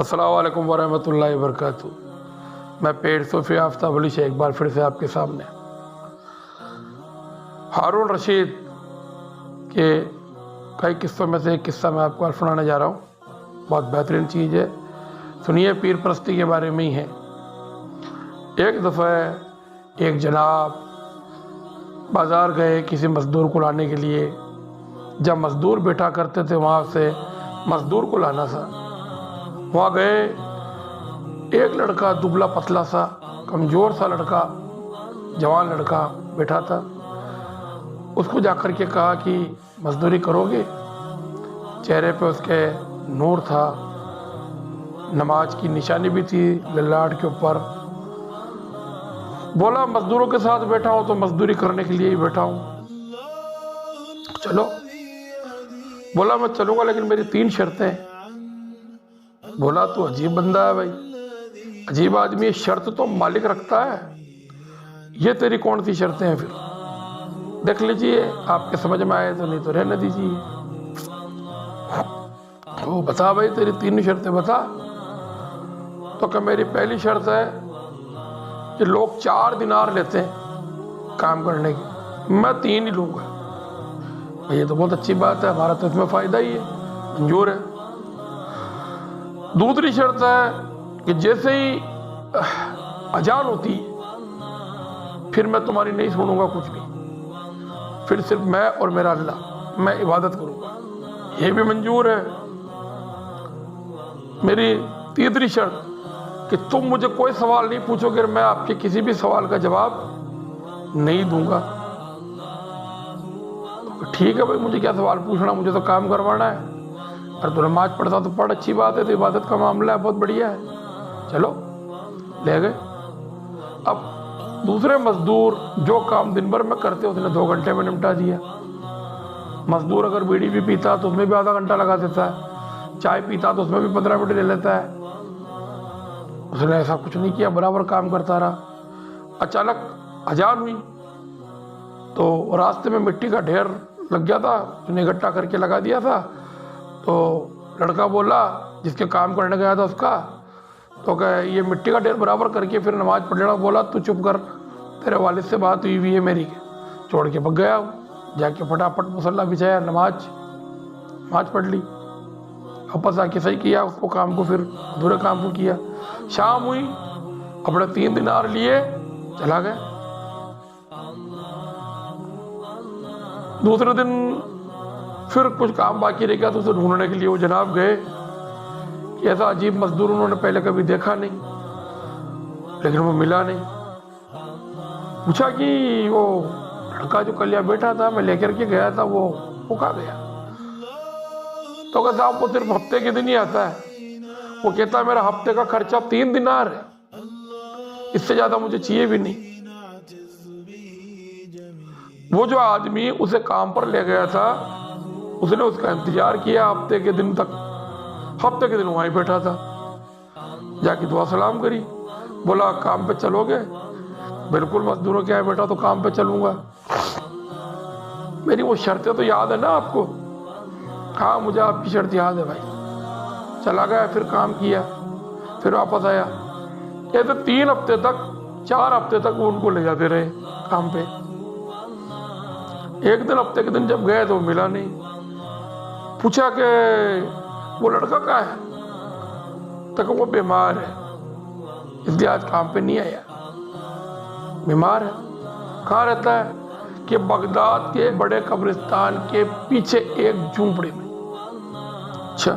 अस्सलाम वालेकुम वरहमतुल्लाहि वबरकातुहू। मैं पेड़ सूफी आफ्ताब अली से एक बार फिर से आपके सामने हारून रशीद के कई किस्सों में से एक किस्सा मैं आपको आज सुनाने जा रहा हूँ। बहुत बेहतरीन चीज़ है, सुनिए। पीर परस्ती के बारे में ही है। एक दफ़ा एक जनाब बाज़ार गए किसी मज़दूर को लाने के लिए। जब मज़दूर बैठा करते थे वहाँ से मज़दूर को लाना था। वहाँ गए, एक लड़का दुबला पतला सा कमज़ोर सा लड़का, जवान लड़का बैठा था। उसको जाकर के कहा कि मज़दूरी करोगे? चेहरे पे उसके नूर था, नमाज की निशानी भी थी ललाट के ऊपर। बोला मज़दूरों के साथ बैठा हूँ तो मज़दूरी करने के लिए ही बैठा हूँ, चलो। बोला मैं चलूँगा लेकिन मेरी 3 शर्तें हैं। बोला तो अजीब बंदा है भाई, अजीब आदमी। शर्त तो मालिक रखता है, ये तेरी कौन सी शर्तें हैं? फिर देख लीजिए, आपके समझ में आए तो, नहीं तो रहने दीजिए। तो बता भाई तेरी 3 शर्तें बता। तो क्या मेरी पहली शर्त है कि लोग 4 दिनार लेते हैं काम करने की, मैं 3 ही लूँगा। ये तो बहुत अच्छी बात है, हमारा तो इसमें फ़ायदा ही है, मंजूर है। दूसरी शर्त है कि जैसे ही अजान होती है फिर मैं तुम्हारी नहीं सुनूंगा कुछ भी, फिर सिर्फ मैं और मेरा अल्लाह, मैं इबादत करूंगा, ये भी मंजूर है। मेरी तीसरी शर्त कि तुम मुझे कोई सवाल नहीं पूछोगे, मैं आपके किसी भी सवाल का जवाब नहीं दूंगा। तो ठीक है भाई, मुझे क्या सवाल पूछना, मुझे तो काम करवाना है। अगर तो नमाज पढ़ता तो पढ़, अच्छी बात है, तो इबादत का मामला है, बहुत बढ़िया है, चलो ले गए। अब दूसरे मजदूर जो काम दिन भर में करते उसने 2 घंटे में निपटा दिया। मजदूर अगर बीड़ी भी पीता तो उसमें भी आधा घंटा लगा देता है, चाय पीता तो उसमें भी 15 मिनट ले लेता है। उसने ऐसा कुछ नहीं किया, बराबर काम करता रहा। अचानक अजान हुई तो रास्ते में मिट्टी का ढेर लग गया था, उसने इकट्ठा करके लगा दिया था। तो लड़का बोला जिसके काम करने गया था उसका, तो कहे ये मिट्टी का ढेर बराबर करके फिर नमाज पढ़ लेना। बोला तू चुप कर, तेरे वालिद से बात हुई है मेरी। छोड़ के भग गया, जाके फटाफट मुसल्ला बिछाया, नमाज पढ़ ली, वापस आके सही किया उसको काम को, फिर अधूरे काम को किया। शाम हुई, अपने 3 दिनार लिए चला गया। दूसरे दिन फिर कुछ काम बाकी रह गया तो उसे ढूंढने के लिए वो जनाब गए। ऐसा अजीब मजदूर उन्होंने पहले कभी देखा नहीं, लेकिन वो मिला नहीं। पूछा कि वो लड़का जो कल यहाँ बैठा था, मैं लेकर के गया था, वो कहाँ गया? तो कहता साहब वो सिर्फ हफ्ते के दिन ही आता है। वो कहता है मेरा हफ्ते का खर्चा 3 दिनार है, इससे ज्यादा मुझे चाहिए भी नहीं। वो जो आदमी उसे काम पर ले गया था, उसने उसका इंतजार किया हफ्ते के दिन तक। हफ्ते के दिन वहीं बैठा था, जाके दुआ सलाम करी। बोला काम पे चलोगे? बिल्कुल, मजदूरों क्या है बेटा, तो काम पे चलूंगा। मेरी वो शर्तें तो याद है ना आपको? हाँ मुझे आपकी शर्त याद है भाई। चला गया, फिर काम किया, फिर वापस आया। ऐसे 3 हफ्ते तक, 4 हफ्ते तक वो उनको ले जाते रहे काम पे। एक दिन हफ्ते के दिन जब गए तो मिला नहीं। पूछा कि वो लड़का कहाँ है? तो वो बीमार है, इसलिए आज काम पे नहीं आया। बीमार है? कहाँ रहता है? कि बगदाद के बड़े कब्रिस्तान के पीछे एक झूंपड़ी में। अच्छा,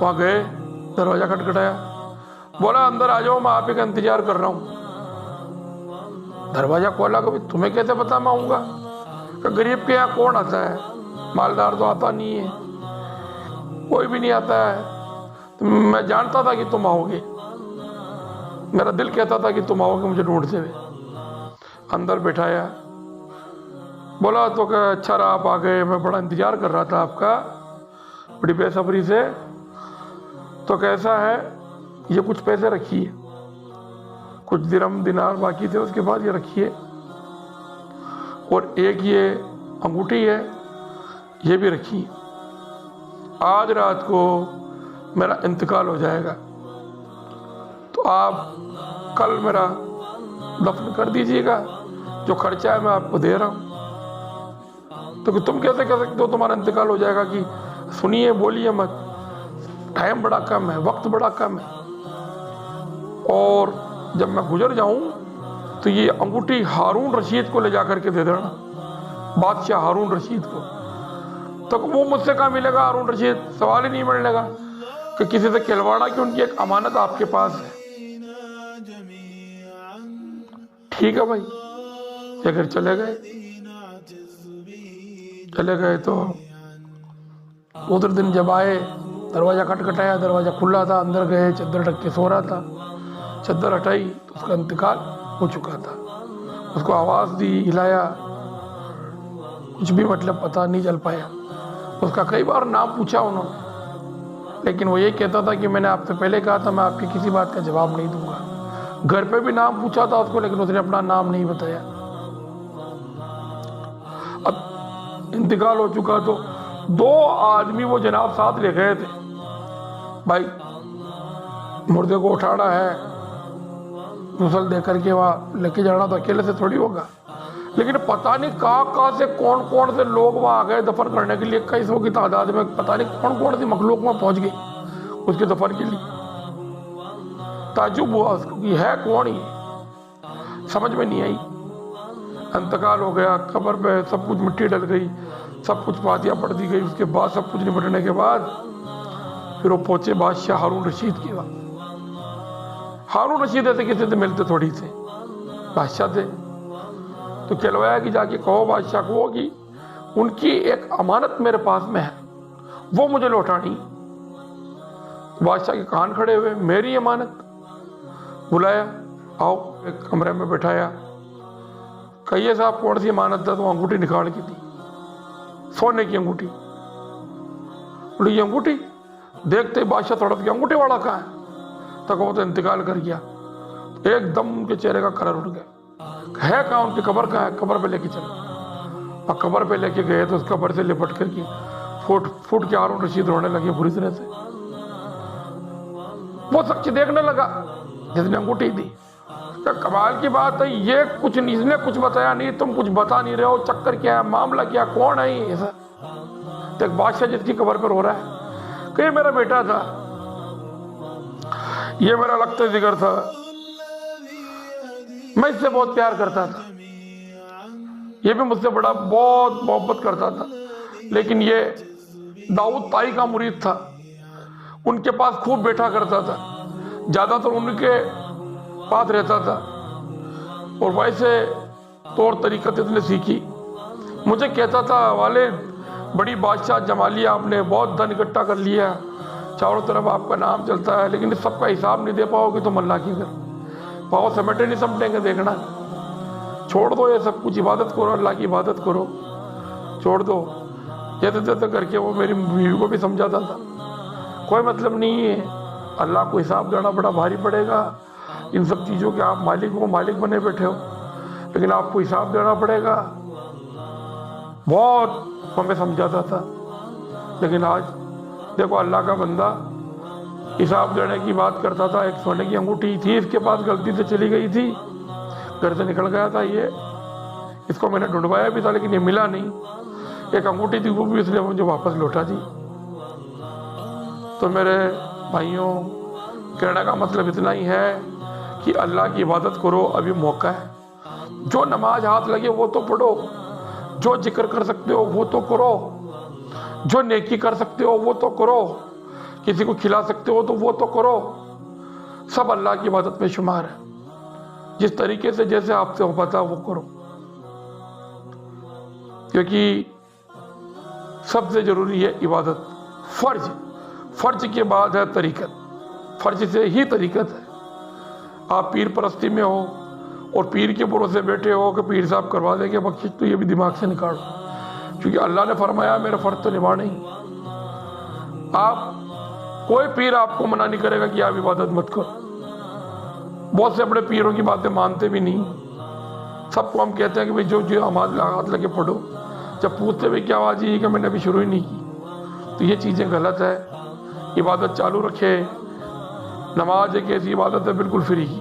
वहाँ गए, दरवाजा खटखटाया। बोला अंदर आ जाओ, मैं आप ही का इंतजार कर रहा हूँ। दरवाजा खोला, कभी तुम्हें कैसे पता मैं आऊँगा? गरीब के यहाँ कौन आता है, मालदार तो आता नहीं है, कोई भी नहीं आता है। तो मैं जानता था कि तुम आओगे, मेरा दिल कहता था कि तुम आओगे मुझे ढूंढते हुए। अंदर बैठाया। बोला तो क्या अच्छा रहा आप आ गए, मैं बड़ा इंतजार कर रहा था आपका, बड़ी बेसब्री से। तो कैसा है, ये कुछ पैसे रखिए, कुछ दिरहम दिनार बाकी थे, उसके बाद ये रखिए, और एक ये अंगूठी है, ये भी रखिए। आज रात को میرا انتقال ہو جائے گا تو آپ کل میرا دفن کر دیجیے گا، جو خرچہ ہے میں آپ کو دے رہا ہوں۔ تو کہ تم کیسے کہہ سکتے ہو تمہارا انتقال ہو جائے گا؟ کہ سنیے بولیے مت، ٹائم بڑا کم ہے، وقت بڑا کم ہے، اور جب میں گزر جاؤں تو یہ انگوٹھی ہارون رشید کو لے جا کر کے دے دینا، بادشاہ ہارون رشید کو۔ تو وہ مجھ سے کہاں ملے گا ہارون رشید؟ سوال ہی نہیں ملنے گا کہ کسی سے کھلواڑا کی ان کی ایک امانت آپ کے پاس ہے۔ ٹھیک ہے بھائی، یہ گھر چلے گئے تو ادھر دن جب آئے، دروازہ کھٹکھٹایا، دروازہ کھلا تھا، اندر گئے، چادر ڈھک کے سو رہا تھا، چادر ہٹائی تو اس کا انتقال ہو چکا تھا۔ اس کو آواز دی، ہلایا، کچھ بھی مطلب پتہ نہیں چل پایا۔ اس کا کئی بار نام پوچھا انہوں نے، لیکن وہ یہ کہتا تھا کہ میں نے آپ سے پہلے کہا تھا میں آپ کی کسی بات کا جواب نہیں دوں گا۔ گھر پہ بھی نام پوچھا تھا اس کو، لیکن اس نے اپنا نام نہیں بتایا۔ اب انتقال ہو چکا تو 2 آدمی وہ جناب ساتھ لے گئے تھے، بھائی مردے کو اٹھانا ہے، غسل دے کر کے وہاں لے کے جانا تو اکیلے سے تھوڑی ہوگا، لیکن پتہ نہیں کہاں سے کون سے لوگ وہاں آ گئے دفن کرنے کے لیے، کئی سو کی تعداد میں، پتہ نہیں کون سی مخلوق وہاں پہنچ گئی اس کے دفن کے لیے۔ تعجب ہوا اس کو کہ ہے کون ہی، سمجھ میں نہیں آئی۔ انتقال ہو گیا، قبر پہ سب کچھ مٹی ڈل گئی، سب کچھ فاتحہ پڑھ دی گئی، اس کے بعد سب کچھ نپٹنے کے بعد پھر وہ پہنچے بادشاہ ہارون رشید کے وہاں۔ ہارون رشید ایسے کسی سے ملتے تھوڑی تھے، بادشاہ تھے، تو کہلوایا کہ جا کے کہو بادشاہ کو کہ ان کی ایک امانت میرے پاس میں ہے، وہ مجھے لوٹانی۔ بادشاہ کے کان کھڑے ہوئے، میری امانت؟ بلایا، آؤ، ایک کمرے میں بٹھایا، کہیے صاحب کون سی امانت ہے؟ تو انگوٹھی نکال کی تھی، سونے کی انگوٹھی۔ بولی یہ انگوٹھی؟ دیکھتے بادشاہ تڑپ گیا، انگوٹھی والا کہاں ہے؟ تو وہ تو انتقال کر گیا۔ ایک دم ان کے چہرے کا کلر اٹھ گیا، ہے کہاں ان کی قبر کہاں ہے؟ قبر پہ لے کے چلو۔ اور قبر پہ لے کے گئے تو اس قبر سے لپٹ کر کے پھوٹ کے ہارون رشید رونے لگے بری طرح سے۔ وہ سب چیز دیکھنے لگا جس نے انگوٹھی دی۔ کمال کی بات ہے، یہ کچھ نہیں، اس نے کچھ بتایا نہیں، تم کچھ بتا نہیں رہے ہو، چکر کیا ہے، معاملہ کیا، کون ہے یہ ایسا؟ تو ایک بادشاہ جس کی قبر پر رو رہا ہے کہ یہ میرا بیٹا تھا، یہ میرا لگتا ذکر تھا، میں اس سے بہت پیار کرتا تھا، یہ بھی مجھ سے بہت محبت کرتا تھا، لیکن یہ داؤد طائی کا مرید تھا، ان کے پاس خوب بیٹھا کرتا تھا، زیادہ تر ان کے پاس رہتا تھا، اور ویسے طور طریقت اس نے سیکھی۔ مجھے کہتا تھا والد بڑی بادشاہ جمالی آپ نے، بہت دھن اکٹھا کر لیا، چاروں طرف آپ کا نام چلتا ہے، لیکن اس سب کا حساب نہیں دے پاؤ گے تم اللہ کی گھر، پاؤ سمیٹے نہیں سمٹیں گے، دیکھنا چھوڑ دو یہ سب کچھ، عبادت کرو، اللہ کی عبادت کرو، چھوڑ دو۔ جیسے تیسے کر کے وہ میری بیوی کو بھی سمجھاتا تھا، کوئی مطلب نہیں ہے، اللہ کو حساب دینا بڑا بھاری پڑے گا، ان سب چیزوں کے آپ مالک بنے بیٹھے ہو، لیکن آپ کو حساب دینا پڑے گا، بہت ہمیں سمجھاتا تھا۔ لیکن آج دیکھو اللہ کا بندہ حساب دینے کی بات کرتا تھا۔ ایک سونے کی انگوٹھی تھی اس کے پاس، غلطی سے چلی گئی تھی، گھر سے نکل گیا تھا، اس کو میں نے ڈھونڈوایا بھی تھا لیکن یہ ملا نہیں، ایک انگوٹھی تھی وہ بھی اس نے مجھے واپس لوٹا دی۔ تو میرے بھائیوں، کہنے کا مطلب اتنا ہی ہے کہ اللہ کی عبادت کرو، ابھی موقع ہے، جو نماز ہاتھ لگے وہ تو پڑھو، جو ذکر کر سکتے ہو وہ تو کرو، جو نیکی کر سکتے ہو وہ تو کرو، کسی کو کھلا سکتے ہو تو وہ تو کرو، سب اللہ کی عبادت میں شمار ہے، جس طریقے سے جیسے آپ سے ہو پتا وہ کرو، کیونکہ سب سے ضروری ہے عبادت، فرض کے بعد ہے طریقت، فرض سے ہی طریقت ہے۔ آپ پیر پرستی میں ہو اور پیر کے بھروسے بیٹھے ہو کہ پیر صاحب کروا دیں گے بخشش، تو یہ بھی دماغ سے نکالو، کیونکہ اللہ نے فرمایا میرا فرض تو نبھانا ہی۔ آپ کوئی پیر آپ کو منع نہیں کرے گا کہ آپ عبادت مت کرو، بہت سے اپنے پیروں کی باتیں مانتے بھی نہیں، سب کو ہم کہتے ہیں کہ جو ہاتھ لگے پڑھو، جب پوچھتے بھی کیا آواز یہ کہ میں نے ابھی شروع ہی نہیں کی، تو یہ چیزیں غلط ہے۔ इबादत चालू रखे। नमाज एक ऐसी इबादत है बिल्कुल फ्री की,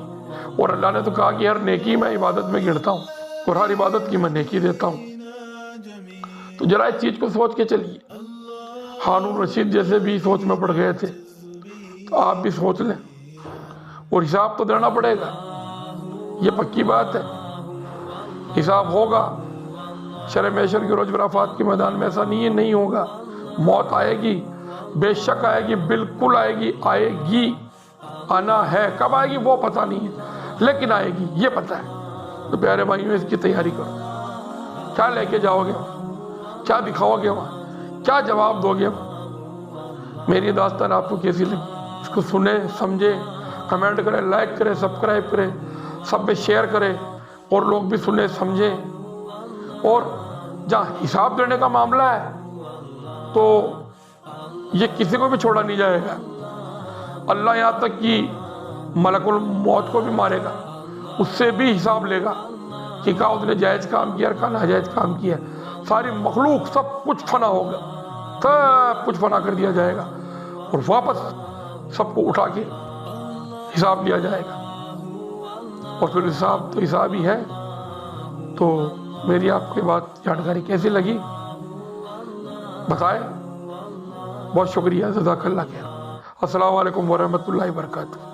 और अल्लाह ने तो कहा कि हर नेकी मैं इबादत में गिनता हूँ और हर इबादत की मैं नेकी देता हूँ। तो जरा इस चीज़ को सोच के चलिए। हारून रशीद जैसे भी सोच में पड़ गए थे, तो आप भी सोच लें, और हिसाब तो देना पड़ेगा, ये पक्की बात है। हिसाब होगा शर्म महशर के रोज़ अराफात के मैदान में। ऐसा नहीं है नहीं होगा, मौत आएगी, बेशक आएगी, बिल्कुल आएगी, आएगी, आना है। कब आएगी वो पता नहीं है, लेकिन आएगी ये पता है। तो प्यारे भाइयों, इसकी तैयारी करो। क्या लेके जाओगे वहाँ, क्या दिखाओगे वहाँ, क्या जवाब दोगे वहाँ। मेरी दास्तान आपको कैसी लगी, इसको सुने, समझे, कमेंट करें, लाइक करें, सब्सक्राइब करें, सब में शेयर करें, और लोग भी सुने समझें। और जहाँ हिसाब देने का मामला है तो ये किसी को भी छोड़ा नहीं जाएगा। अल्लाह यहाँ तक कि मलकुल मौत को भी मारेगा, उससे भी हिसाब लेगा कि क्या उसने जायज़ काम किया, क्या नाजायज़ काम किया। सारी मखलूक सब कुछ फना होगा, सब कुछ फना कर दिया जाएगा, और वापस सबको उठा के हिसाब लिया जाएगा। और फिर हिसाब तो हिसाब ही है। तो मेरी आपकी बात जानकारी कैसी लगी बताएं। बहुत शुक्रिया, जज़ाकल्लाह खैर। अस्सलामु अलैकुम वरहमतुल्लाहि वबरकातुहू।